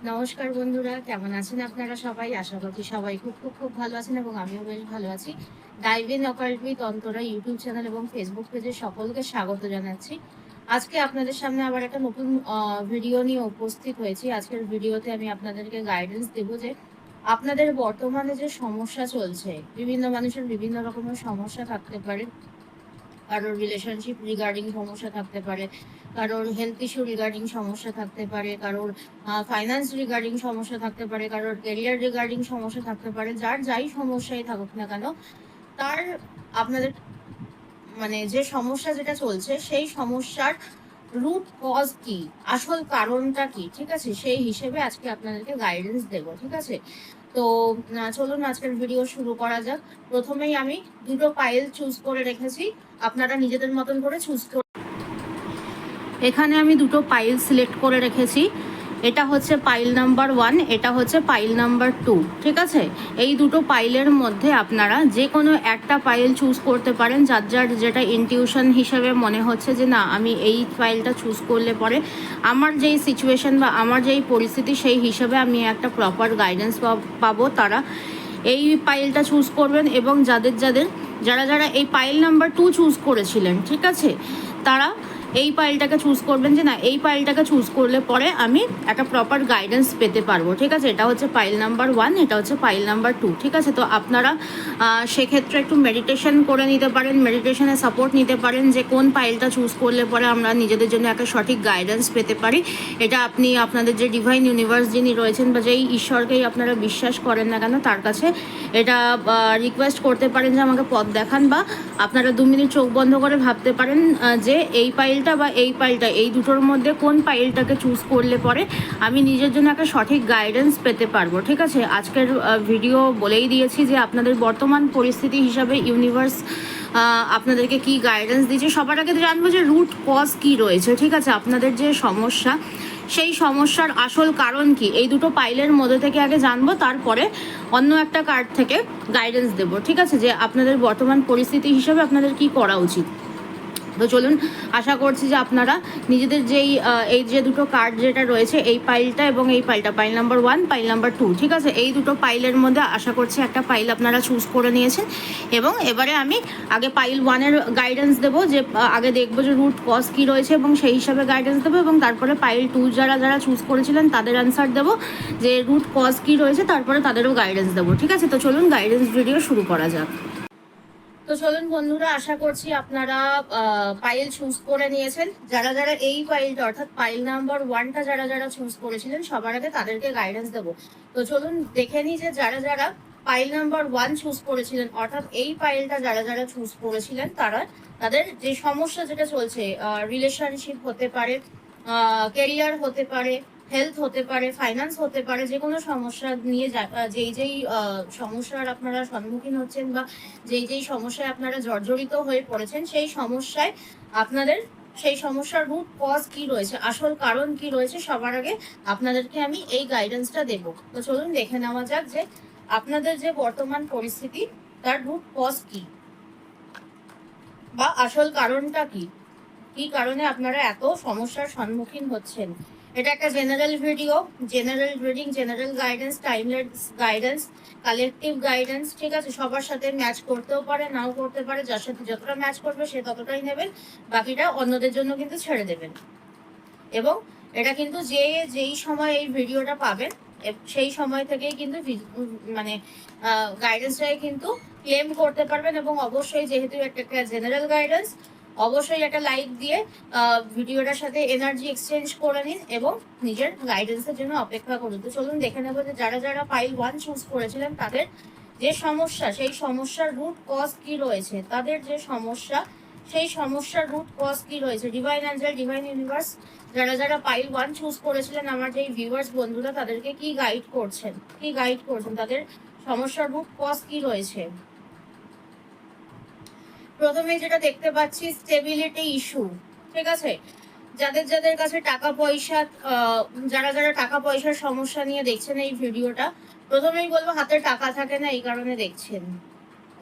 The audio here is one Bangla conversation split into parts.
নমস্কার বন্ধুরা, কেমন আছেন আপনারা সবাই? আশা করছি সবাই খুব খুব খুব ভালো আছেন এবং আমিও বেশ ভালো আছি। Dive in occult with Antara YouTube channel এবং ফেসবুক পেজে সকলকে স্বাগত জানাচ্ছি। আজকে আপনাদের সামনে আবার একটা নতুন ভিডিও নিয়ে উপস্থিত হয়েছি। আজকের ভিডিওতে আমি আপনাদেরকে গাইডেন্স দেব যে আপনাদের বর্তমানে যে সমস্যা চলছে, বিভিন্ন মানুষের বিভিন্ন রকমের সমস্যা থাকতে পারে। কারোর রিলেশনশিপ রিগার্ডিং সমস্যা থাকতে পারে, কারোর হেলথ ইস্যু রিগার্ডিং সমস্যা থাকতে পারে, কারোর ফাইন্যান্স রিগার্ডিং সমস্যা থাকতে পারে, কারোর কেরিয়ার রিগার্ডিং সমস্যা থাকতে পারে। যার যাই সমস্যাই থাকুক না কেন, তার আপনাদের মানে যে সমস্যা যেটা চলছে সেই সমস্যার রুট কজ কি, আসল কারণটা কি, ঠিক আছে, সেই হিসেবে আজকে আপনাদেরকে গাইডেন্স দেবো, ঠিক আছে। তো চলুন আজকের ভিডিও শুরু করা যাক। প্রথমেই আমি দুটো পাইল চুজ করে রেখেছি, আপনারা নিজেদের মতন করে চুজ করে। এখানে আমি দুটো পাইল সিলেক্ট করে রেখেছি। এটা হচ্ছে পাইল নাম্বার 1, এটা হচ্ছে পাইল নাম্বার 2, ঠিক আছে। এই দুটো পাইলের মধ্যে আপনারা যে কোনো একটা পাইল চুজ করতে পারেন, যার যার যেটা ইনটিউশন হিসেবে মনে হচ্ছে যে না আমি এই পাইলটা চুজ করলে পরে আমার যেই সিচুয়েশন বা আমার যেই পরিস্থিতি সেই হিসেবে আমি একটা প্রপার গাইডেন্স পাবো, তারা এই পাইলটা চুজ করবেন। এবং যারা যারা এই পাইল নাম্বার 2 চুজ করেছিলেন, ঠিক আছে, তারা এই পাইলটাকে চুজ করবেন যে না এই পাইলটাকে চুজ করলে পরে আমি একটা প্রপার গাইডেন্স পেতে পারবো, ঠিক আছে। এটা হচ্ছে পাইল নাম্বার 1, এটা হচ্ছে পাইল নাম্বার 2, ঠিক আছে। তো আপনারা সেক্ষেত্রে একটু মেডিটেশন করে নিতে পারেন, মেডিটেশনে সাপোর্ট নিতে পারেন যে কোন পাইলটা চুজ করলে পরে আমরা নিজেদের জন্য একটা সঠিক গাইডেন্স পেতে পারি। এটা আপনি আপনাদের যে ডিভাইন ইউনিভার্স যিনি রয়েছেন বা যেই ঈশ্বরকেই আপনারা বিশ্বাস করেন না কেন তার কাছে এটা রিকোয়েস্ট করতে পারেন যে আমাকে পথ দেখান, বা আপনারা 2 মিনিট চোখ বন্ধ করে ভাবতে পারেন যে এই পাইলটা বা এই পাইলটা, এই দুটোর মধ্যে কোন পাইলটাকে চুজ করলে পরে আমি নিজের জন্য একটা সঠিক গাইডেন্স পেতে পারবো, ঠিক আছে। আজকের ভিডিও বলেই দিয়েছি যে আপনাদের বর্তমান পরিস্থিতি হিসাবে ইউনিভার্স আপনাদেরকে কি গাইডেন্স দিচ্ছে। সবার আগে জানবো যে রুট কজ কি রয়েছে, ঠিক আছে। আপনাদের যে সমস্যা সেই সমস্যার আসল কারণ কি, এই দুটো পাইলের মধ্যে থেকে আগে জানবো, তারপরে অন্য একটা কার্ড থেকে গাইডেন্স দেবো, ঠিক আছে, যে আপনাদের বর্তমান পরিস্থিতি হিসাবে আপনাদের কি করা উচিত। তো চলুন, আশা করছি যে আপনারা নিজেদের যেই এই যে দুটো কার্ড যেটা রয়েছে, এই পাইলটা এবং এই পাইলটা, পাইল নাম্বার 1, পাইল নাম্বার 2, ঠিক আছে, এই দুটো পাইলের মধ্যে আশা করছি একটা পাইল আপনারা চুজ করে নিয়েছেন। এবং এবারে আমি আগে পাইল 1-এর গাইডেন্স দেবো, যে আগে দেখবো যে রুট কজ কী রয়েছে এবং সেই হিসাবে গাইডেন্স দেবো, এবং তারপরে পাইল 2 যারা যারা চুজ করেছিলেন তাদের অ্যান্সার দেবো যে রুট কজ কী রয়েছে, তারপরে তাদেরও গাইডেন্স দেবো, ঠিক আছে। তো চলুন গাইডেন্স ভিডিও শুরু করা যাক। তো চলুন বন্ধুরা, আশা করছি আপনারা পাইল চুজ করে নিয়েছেন। যারা যারা এই পাইলটা অর্থাৎ পাইল নাম্বার 1টা যারা যারা চুজ করেছিলেন সবার আগে তাদেরকে গাইডেন্স দেবো। তো চলুন দেখে নিই যে যারা যারা পাইল নাম্বার 1 চুজ করেছিলেন, অর্থাৎ এই পাইলটা যারা যারা চুজ করেছিলেন, তাদের যে সমস্যা যেটা চলছে, রিলেশনশিপ হতে পারে, কেরিয়ার হতে পারে, হেলথ হতে পারে, ফাইন্যান্স হতে পারে, যে কোনো সমস্যা নিয়ে যেই যেই সমস্যার আপনারা সম্মুখীন হচ্ছেন বা যেই যেই সমস্যায় আপনারা জর্জরিত হয়ে পড়েছেন, সেই সমস্যার রুট কজ কি রয়েছে, আসল কারণ কি রয়েছে, সবার আগে আপনাদেরকে আমি এই গাইডেন্সটা দেব। তো চলুন দেখে নেওয়া যাক যে আপনাদের যে বর্তমান পরিস্থিতি তার রুট কজ কি বা আসল কারণটা কি, কি কারণে আপনারা এত সমস্যার সম্মুখীন হচ্ছেন। এটা একটা general video, general reading, general guidance, timeless guidance, collective guidance, ঠিক আছে। সবার সাথে ম্যাচ করতেও পারে, নাও করতে পারে, যার সাথে যতটা ম্যাচ করবে সে ততটাই নেবেন, বাকিটা অন্যদের জন্য কিন্তু ছেড়ে দেবেন। এবং এটা কিন্তু যেই সময় এই ভিডিওটা পাবেন সেই সময় থেকেই কিন্তু মানে গাইডেন্সটাই কিন্তু ক্লেম করতে পারবেন। এবং অবশ্যই যেহেতু একটা জেনারেল গাইডেন্স, অবশ্যই একটা লাইক দিয়ে ভিডিওটার সাথে এনার্জি এক্সচেঞ্জ করে নিন এবং নিজের গাইডেন্সের জন্য অপেক্ষা করুন। তো চলুন দেখে নেবো যে যারা যারা পাইল 1 চুজ করেছিলেন তাদের যে সমস্যা, সেই সমস্যার রুট কজ কি রয়েছে, তাদের যে সমস্যা সেই সমস্যার রুট কজ কি রয়েছে। ডিভাইন অ্যাঞ্জেল, ডিভাইন ইউনিভার্স, যারা যারা পাইল 1 চুজ করেছিলেন আমার যে ভিউয়ার্স বন্ধুরা, তাদেরকে কি গাইড করছেন, তাদের সমস্যার রুট কজ কি রয়েছে। প্রথমে যেটা দেখতে পাচ্ছি, স্টেবিলিটি ইস্যু, ঠিক আছে। যাদের যাদের কাছে টাকা পয়সা, যারা যারা টাকা পয়সার সমস্যা নিয়ে দেখছেন এই ভিডিওটা, প্রথমেই বলবো হাতে টাকা থাকে না, এই কারণে দেখছেন।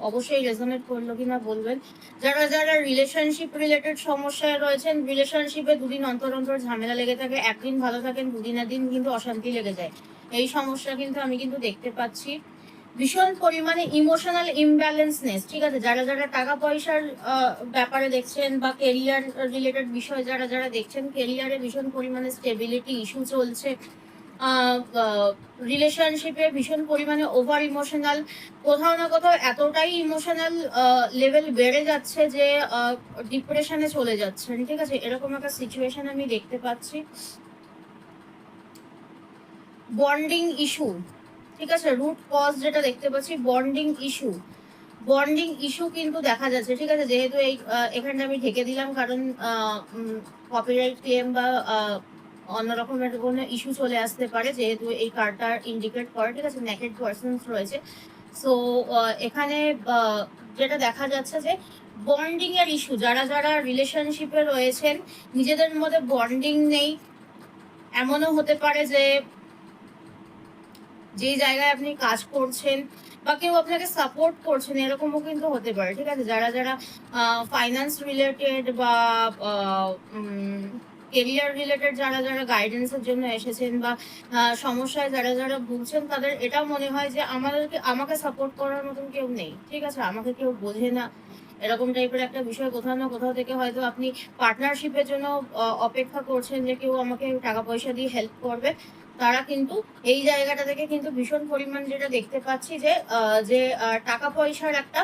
অবশ্যই রেজোনেট করলো কিনা বলবেন। যারা যারা রিলেশনশিপ রিলেটেড সমস্যায় রয়েছেন, রিলেশনশিপে দুদিন অন্তর অন্তর ঝামেলা লেগে থাকে, একদিন ভালো থাকেন, দুদিনের দিন কিন্তু অশান্তি লেগে যায়, এই সমস্যা কিন্তু আমি কিন্তু দেখতে পাচ্ছি। ভীষণ পরিমাণে ইমোশনাল ইমব্যালেন্সনেস, ঠিক আছে, যারা যারা টাকা পয়সার ব্যাপারে দেখছেন বা কেরিয়ার রিলেটেড বিষয় যারা যারা দেখছেন, কেরিয়ারে ভীষণ পরিমাণে স্টেবিলিটি ইস্যু চলছে, রিলেশনশিপে ভীষণ পরিমাণে ওভার ইমোশনাল, কোথাও না কোথাও এতটাই ইমোশনাল লেভেল বেড়ে যাচ্ছে যে ডিপ্রেশনে চলে যাচ্ছেন, ঠিক আছে, এরকম একটা সিচুয়েশন আমি দেখতে পাচ্ছি। বন্ডিং ইস্যু, ঠিক আছে, রুট কজ যেটা দেখতে পাচ্ছি বন্ডিং ইস্যু, বন্ডিং ইস্যু কিন্তু দেখা যাচ্ছে, ঠিক আছে, যেহেতু এই এখানটা আমি ঢেকে দিলাম কারণ কপিরাইট ক্লেম বা অন্য রকমের কোনো ইস্যু চলে আসতে পারে, যেহেতু এই কার্ডটা ইন্ডিকেট করে, ঠিক আছে, নেকেড পারসনস রয়েছে। সো এখানে যেটা দেখা যাচ্ছে যে বন্ডিং এর ইস্যু, যারা যারা রিলেশনশিপে রয়েছেন নিজেদের মধ্যে বন্ডিং নেই, এমনও হতে পারে যে যেই জায়গায় আপনি কাজ করছেন বা কেউ আপনাকে সাপোর্ট করছেন, এরকমও কিন্তু হতে পারে, ঠিক আছে, যারা যারা ফাইন্যান্স রিলেটেড বা কেরিয়ার রিলেটেড যারা যারা গাইডেন্সের জন্য এসেছেন বা সমস্যায় যারা যারা ভুগছেন, তাদের এটা মনে হয় যে আমাকে সাপোর্ট করার মতন কেউ নেই, ঠিক আছে, আমাকে কেউ বোঝে না, এরকম টাইপের একটা বিষয় কোথাও না কোথাও থেকে হয়তো আপনি পার্টনারশিপের জন্য অপেক্ষা করছেন যে কেউ আমাকে টাকা পয়সা দিয়ে হেল্প করবে, তারা কিন্তু এই জায়গাটা থেকে কিন্তু ভীষণ পরিমাণ যেটা দেখতে পাচ্ছি যে টাকা পয়সার একটা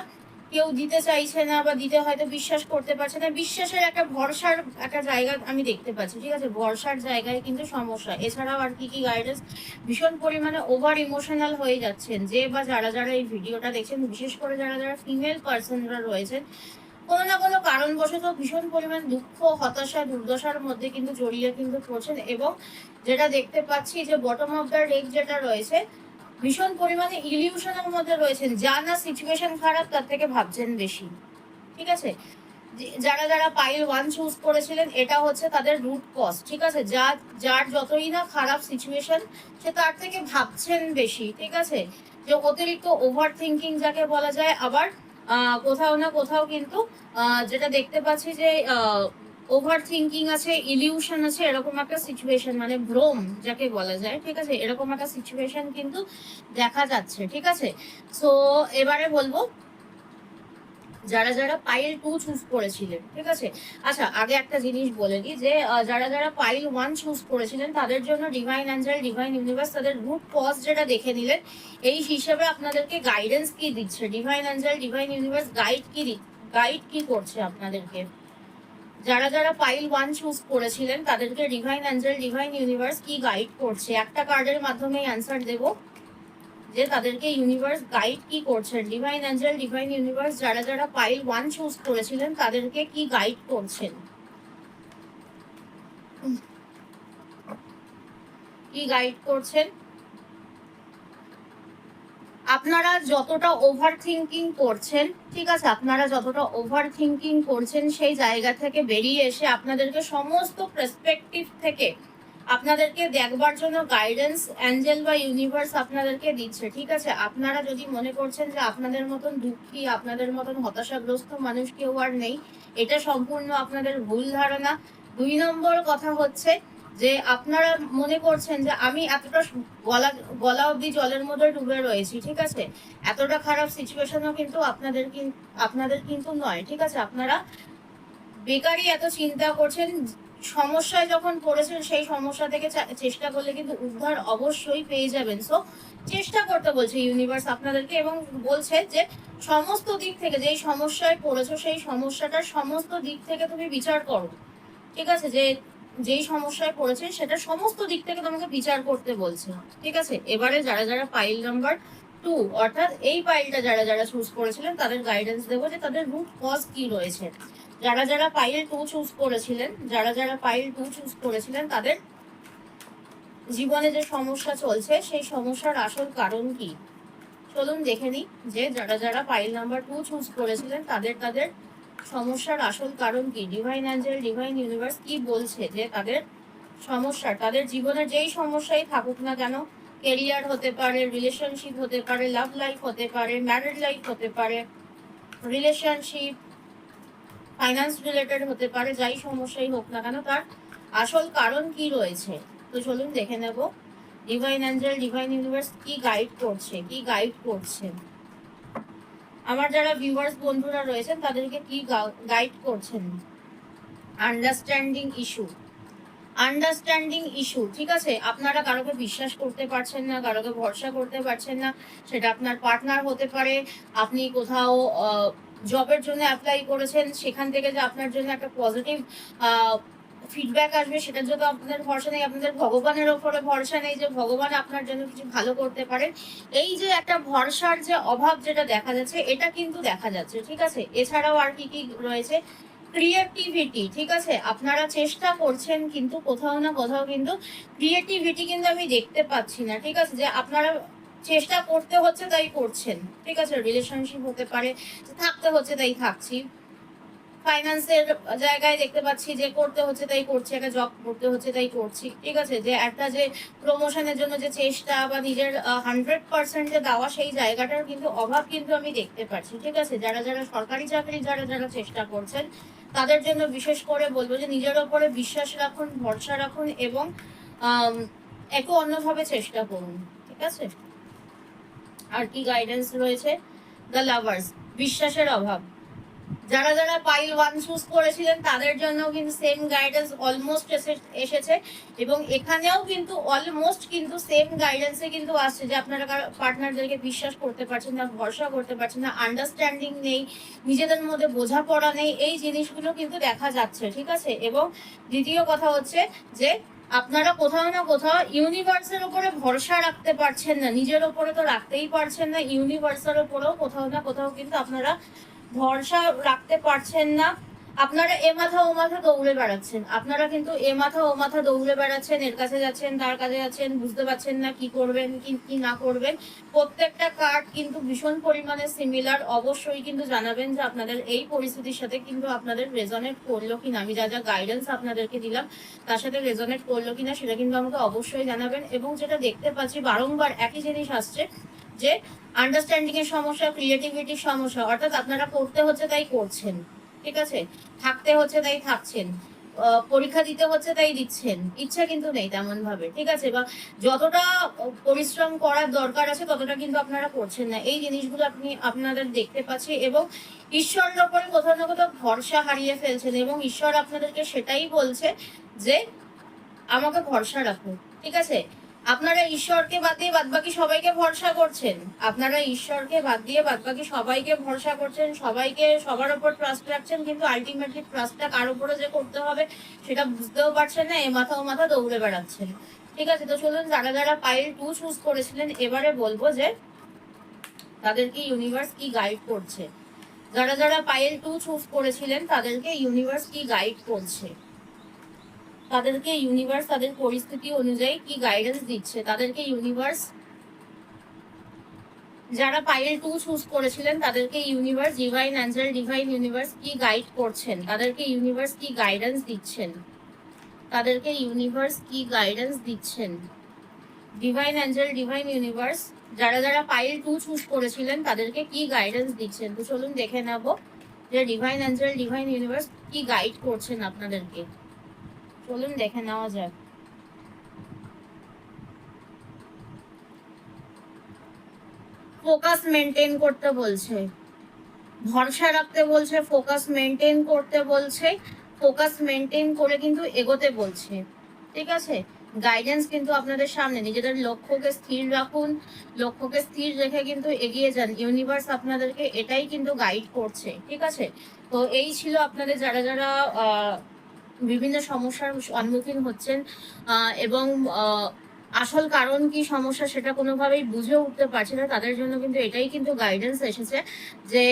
কেউ দিতে চাইছে না বা দিতে হয়তো বিশ্বাস করতে পারছে না, বিশ্বাসের একটা ভরসার একটা জায়গা আমি দেখতে পাচ্ছি, ঠিক আছে, ভরসার জায়গায় কিন্তু সমস্যা। এছাড়াও আর কি কি গাইডেন্স, ভীষণ পরিমাণে ওভার ইমোশনাল হয়ে যাচ্ছেন, যে বা যারা যারা এই ভিডিওটা দেখছেন, বিশেষ করে যারা যারা ফিমেল পার্সনরা রয়েছেন, কোনো না কোনো কারণবশত ভীষণ পরিমাণ দুঃখ, হতাশা, দুর্দশার মধ্যে কিন্তু জড়িয়ে কিন্তু পড়ছেন, এবং যেটা দেখতে পাচ্ছি যে বটম অফ দ্য ডেক যেটা রয়েছে, ভীষণ পরিমাণে ইলিউশনের মধ্যে রয়েছেন, যা না সিচুয়েশন খারাপ তার থেকে ভাবছেন বেশি, ঠিক আছে, যারা যারা পাইল 1 চুজ করেছিলেন, এটা হচ্ছে তাদের রুট কজ, ঠিক আছে, যার যতই না খারাপ সিচুয়েশন সে তার থেকে ভাবছেন বেশি, ঠিক আছে, যে অতিরিক্ত ওভার থিঙ্কিং যাকে বলা যায়, আবার কোথাও না কোথাও কিন্তু যেটা দেখতে পাচ্ছি যে ওভার থিঙ্কিং আছে, ইলিউশন আছে, এরকম একটা সিচুয়েশন, মানে ভ্রম যাকে বলা যায়, ঠিক আছে, এরকম একটা সিচুয়েশন কিন্তু দেখা যাচ্ছে, ঠিক আছে। সো এবারে বলবো যারা যারা পাইল 2 চুজ করেছিলেন, ঠিক আছে, আচ্ছা আগে একটা জিনিস বলে দিই যে যারা যারা পাইল 1 চুজ করেছিলেন তাদের জন্য ডিভাইন অ্যাঞ্জেল, ডিভাইন ইউনিভার্স তাদের রুট কজ যেটা দেখে নিলেন, এই হিসেবে আপনাদেরকে গাইডেন্স কি দিচ্ছে, divine Angel, divine universe guide কি করছে আপনাদেরকে। যারা যারা পাইল 1 চুজ করেছিলেন তাদেরকে ডিভাইন অ্যাঞ্জেল, ডিভাইন ইউনিভার্স কি গাইড করছে, একটা কার্ডের মাধ্যমে অ্যান্সার দেবো যে তাদেরকে ইউনিভার্স গাইড কি করছেন, ডিভাইন অ্যাঞ্জেল, ডিভাইন ইউনিভার্স যারা যারা পাইল 1 চুজ করেছিলেন তাদেরকে কি গাইড করছেন, কি গাইড করছেন। আপনারা যতটা ওভার থিঙ্কিং করছেন, ঠিক আছে, আপনারা যতটা ওভার থিঙ্কিং করছেন সেই জায়গা থেকে বেরিয়ে এসে আপনাদেরকে সমস্ত পার্সপেক্টিভ থেকে আপনাদেরকে দেখবার জন্য গাইডেন্স অ্যাঞ্জেল বা ইউনিভার্স আপনাদেরকে দিচ্ছে, ঠিক আছে, আপনারা যদি মনে করছেন যে আপনাদের মতন দুঃখী, আপনাদের মতন হতাশাগ্রস্ত মানুষ কেউ আর নেই, এটা সম্পূর্ণ আপনাদের ভুল ধারণা। 2 নম্বর কথা হচ্ছে যে আপনারা মনে করছেন যে আমি এতটা গলা গলা অব্দি জলের মধ্যে ডুবে রয়েছি, ঠিক আছে, এতটা খারাপ সিচুয়েশনও কিন্তু আপনাদের কিন্তু নয়, ঠিক আছে, আপনারা বেকারই এত চিন্তা করছেন, সমস্যায় যখন পড়েছেন সেই সমস্যা থেকে চেষ্টা করলে কিন্তু উদ্ধার অবশ্যই পেয়ে যাবেন। সো চেষ্টা করতে বলছে ইউনিভার্স আপনাদেরকে, এবং বলছে যে সমস্ত দিক থেকে যেই সমস্যায় পড়েছো সেই সমস্যাটার সমস্ত দিক থেকে তুমি বিচার করো, ঠিক আছে, যেই সমস্যায় পড়েছে সেটা সমস্ত দিক থেকে তোমাকে বিচার করতে বলছে, ঠিক আছে। এবারে যারা যারা পাইল নাম্বার 2 অর্থাৎ এই পাইলটা যারা যারা চুজ করেছিলেন তাদের গাইডেন্স দেবো যে তাদের রুট কজ কি রয়েছে। যারা যারা পাইল 2 চুজ করেছিলেন, যারা যারা পাইল 2 চুজ করেছিলেন তাদের জীবনে যে সমস্যা চলছে সেই সমস্যার আসল কারণ কি, চলুন দেখে নিই যে যারা যারা পাইল নাম্বার 2 চুজ করেছিলেন তাদের সমস্যার আসল কারণ কি। ডিভাইন অ্যাঞ্জেল, ডিভাইন ইউনিভার্স কি বলছে যে তাদের সমস্যা, তাদের জীবনের যেই সমস্যাই থাকুক না কেন, কেরিয়ার হতে পারে, রিলেশনশিপ হতে পারে, লাভ লাইফ হতে পারে, ম্যারিড লাইফ হতে পারে, রিলেশনশিপ, ফাইন্যান্স রিলেটেড হতে পারে, যাই সমস্যাই হোক না কেন তার আসল কারণ কি রয়েছে। তো চলুন দেখে নেব ডিভাইন অ্যাঞ্জেল, ডিভাইন ইউনিভার্স কি গাইড করছে, কি গাইড করছে। আমার যারা ভিউয়ার্স বন্ধুরা রয়েছেন তাদেরকে কি গাইড করছেন। আন্ডারস্ট্যান্ডিং ইস্যু, আন্ডারস্ট্যান্ডিং ইস্যু, ঠিক আছে। আপনারা কারোকে বিশ্বাস করতে পারছেন না, কারোকে ভরসা করতে পারছেন না। সেটা আপনার পার্টনার হতে পারে, আপনি কোথাও জবের জন্য অ্যাপ্লাই করেছেন, সেখান থেকে যে আপনার জন্য একটা পজিটিভ ফিডব্যাক আসবে সেটার জন্য আপনাদের ভরসা নেই। আপনাদের ভগবানের ওপরে ভরসা নেই যে ভগবান আপনার জন্য কিছু ভালো করতে পারেন। এই যে একটা ভরসার যে অভাব যেটা দেখা যাচ্ছে, এটা কিন্তু দেখা যাচ্ছে, ঠিক আছে। এছাড়াও আর কি কি রয়েছে, ক্রিয়েটিভিটি, ঠিক আছে। আপনারা চেষ্টা করছেন কিন্তু কোথাও না কোথাও কিন্তু ক্রিয়েটিভিটি কিন্তু আমি দেখতে পাচ্ছি না, ঠিক আছে। যে আপনারা চেষ্টা করতে হচ্ছে তাই করছেন, ঠিক আছে। রিলেশনশিপ হতে পারে, থাকতে হচ্ছে তাই থাকছি। ফাইন্যান্সের জায়গায় দেখতে পাচ্ছি যে করতে হচ্ছে তাই করছি, একটা জব করতে হচ্ছে তাই করছি, ঠিক আছে। যে একটা যে প্রমোশনের জন্য যে চেষ্টা বা নিজের 100% যে দেওয়া, সেই জায়গাটার কিন্তু অভাব কিন্তু আমি দেখতে পাচ্ছি, ঠিক আছে। যারা যারা সরকারি চাকরি যারা যারা চেষ্টা করছেন তাদের জন্য বিশেষ করে বলবো যে নিজের ওপরে বিশ্বাস রাখুন, ভরসা রাখুন এবং একটু অন্যভাবে চেষ্টা করুন, ঠিক আছে। আর কি গাইডেন্স রয়েছে, দ্য লাভার্স, বিশ্বাসের অভাব। যারা যারা পাইল 1 চুজ করেছিলেন তাদের জন্য কিন্তু সেম গাইডেন্স অলমোস্ট এসেছে এবং এখানেও কিন্তু অলমোস্ট কিন্তু সেম গাইডেন্সে কিন্তু আসছে যে আপনারা পার্টনারদেরকে বিশ্বাস করতে পারছেন না, ভরসা করতে পারছেন না, আন্ডারস্ট্যান্ডিং নেই, নিজেদের মধ্যে বোঝাপড়া নেই, এই জিনিসগুলো কিন্তু দেখা যাচ্ছে, ঠিক আছে। এবং দ্বিতীয় কথা হচ্ছে যে আপনারা কোথাও না কোথাও ইউনিভার্সের উপরে ভরসা রাখতে পারছেন না, নিজের উপরে তো রাখতেই পারছেন না, ইউনিভার্সের উপরেও কোথাও না কোথাও কিন্তু আপনারা ভরসা রাখতে পারছেন না। আপনারা এ মাথা ও মাথা দৌড়ে বেড়াচ্ছেন, আপনারা কিন্তু এ মাথা ও মাথা দৌড়ে বেড়াচ্ছেন, এর কাছে যাচ্ছেন তার কাছে যাচ্ছেন, বুঝতে পারছেন না কি করবেন কি না করবেন। প্রত্যেকটা কার্ড কিন্তু ভীষণ পরিমাণে সিমিলার। অবশ্যই কিন্তু জানাবেন যে আপনাদের এই পরিস্থিতির সাথে কিন্তু আপনাদের রেজনেট করলো কিনা, আমি যা যা গাইডেন্স আপনাদেরকে দিলাম তার সাথে রেজনেট করলো কিনা সেটা কিন্তু আমাকে অবশ্যই জানাবেন। এবং যেটা দেখতে পাচ্ছি বারংবার একই জিনিস আসছে যে আন্ডারস্ট্যান্ডিং এর সমস্যা, ক্রিয়েটিভিটির সমস্যা, অর্থাৎ আপনারা করতে হচ্ছে তাই করছেন, ঠিক আছে। থাকতে হচ্ছে তাই থাকছেন, পরীক্ষা দিতে হচ্ছে তাই দিচ্ছেন, ইচ্ছা কিন্তু নেই তেমন ভাবে, ঠিক আছে। বা যতটা পরিশ্রম করার দরকার আছে ততটা কিন্তু আপনারা করছেন না, এই জিনিসগুলো আপনাদের দেখতে পাচ্ছি। এবং ঈশ্বরের ওপরে কোথাও না কোথাও ভরসা হারিয়ে ফেলছেন এবং ঈশ্বর আপনাদেরকে সেটাই বলছে যে আমাকে ভরসা রাখুন, ঠিক আছে। আপনারা ঈশ্বরকে বাদ দিয়ে বাদবাকি সবাইকে ভরসা করছেন, আপনারা ঈশ্বরকে বাদ দিয়ে বাদবাকি সবাইকে ভরসা করছেন, সবাইকে সবার উপর ট্রাস্ট রাখছেন, কিন্তু আলটিমেটলি ট্রাস্টটা কার উপরে যে করতে হবে সেটা বুঝতেও পারছেন না, এ মাথা ও মাথা দৌড়ে বেড়াচ্ছেন, ঠিক আছে। তো চলুন যারা যারা পাইল 2 চুজ করেছিলেন এবারে বলবো যে তাদেরকে ইউনিভার্স কি গাইড করছে। যারা যারা পাইল 2 চুজ করেছিলেন তাদেরকে ইউনিভার্স কি গাইড করছে, তাদেরকে ইউনিভার্স তাদের পরিস্থিতি অনুযায়ী কি গাইডেন্স দিচ্ছে, তাদেরকে ইউনিভার্স, যারা পাইল 2 চুজ করেছিলেন তাদেরকে universe, divine Angel, divine universe কি গাইড করছেন, তাদেরকে ইউনিভার্স কি গাইডেন্স দিচ্ছেন, তাদেরকে ইউনিভার্স কি গাইডেন্স দিচ্ছেন। ডিভাইন অ্যাঞ্জেল, ডিভাইন ইউনিভার্স, যারা যারা পাইল 2 চুজ করেছিলেন তাদেরকে কি গাইডেন্স দিচ্ছেন। তো চলুন দেখে নেব যে ডিভাইন অ্যাঞ্জেল, ডিভাইন ইউনিভার্স কি গাইড করছেন আপনাদেরকে। চলুন দেখে নেওয়া যাক। ফোকাস মেনটেন করতে বলছে, ভরসা রাখতে বলছে, ফোকাস মেনটেন করতে বলছে, ফোকাস মেনটেন করে কিন্তু এগোতে বলছে, ঠিক আছে। গাইডেন্স কিন্তু আপনাদের সামনে, নিজেদের লক্ষ্যকে স্থির রাখুন, লক্ষ্যকে স্থির রেখে কিন্তু এগিয়ে যান, ইউনিভার্স আপনাদেরকে এটাই কিন্তু গাইড করছে, ঠিক আছে। তো এই ছিল আপনাদের যারা যারা বিভিন্ন সমস্যার সম্মুখীন হচ্ছেন এবং আসল কারণ কি সমস্যা সেটা কোনোভাবেই বুঝে উঠতে পারছে না, তাদের জন্য কিন্তু এটাই কিন্তু গাইডেন্স এসেছে যে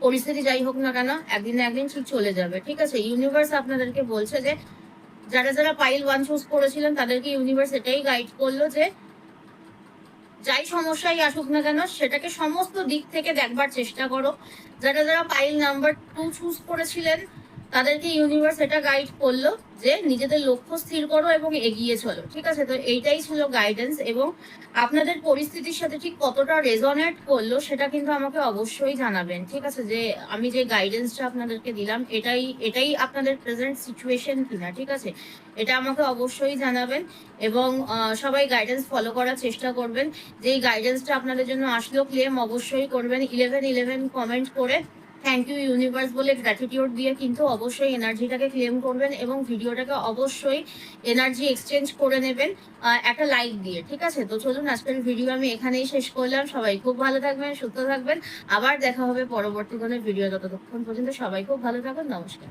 পরিস্থিতি যাই হোক না কেন একদিন না একদিন ঠিক চলে যাবে, ঠিক আছে। ইউনিভার্স আপনাদেরকে বলছে যে যারা যারা পাইল 1 চুজ করেছিলেন তাদেরকে ইউনিভার্স এটাই গাইড করলো যে যাই সমস্যাই আসুক না কেন সেটাকে সমস্ত দিক থেকে দেখবার চেষ্টা করো। যারা যারা পাইল নাম্বার 2 চুজ করেছিলেন তাদেরকে ইউনিভার্স এটা গাইড করলো যে নিজেদের লক্ষ্য স্থির করো এবং এগিয়ে চলো। ঠিক আছে, তো এইটাই ছিল গাইডেন্স, এবং আপনাদের পরিস্থিতির সাথে ঠিক কতটা রেজনেট করলো সেটা কিন্তু আমাকে অবশ্যই জানাবেন। ঠিক আছে, যে আমি যে গাইডেন্সটা আপনাদেরকে দিলাম এটাই এটাই আপনাদের প্রেজেন্ট সিচুয়েশন কিনা। ঠিক আছে, এটা আমাকে অবশ্যই জানাবেন, এবং সবাই গাইডেন্স ফলো করার চেষ্টা করবেন। যেই গাইডেন্সটা আপনাদের জন্য আসলো ক্লেম অবশ্যই করবেন 1111 কমেন্ট করে থ্যাংক ইউ ইউনিভার্স বলে গ্র্যাটিটিউড দিয়ে কিন্তু অবশ্যই এনার্জিটাকে ক্লেম করবেন, এবং ভিডিওটাকে অবশ্যই এনার্জি এক্সচেঞ্জ করে নেবেন একটা লাইক দিয়ে। ঠিক আছে, তো চলুন আজকের ভিডিও আমি এখানেই শেষ করলাম। সবাই খুব ভালো থাকবেন, সুস্থ থাকবেন, আবার দেখা হবে পরবর্তী কোনো ভিডিও। ততক্ষণ পর্যন্ত সবাই খুব ভালো থাকুন, নমস্কার।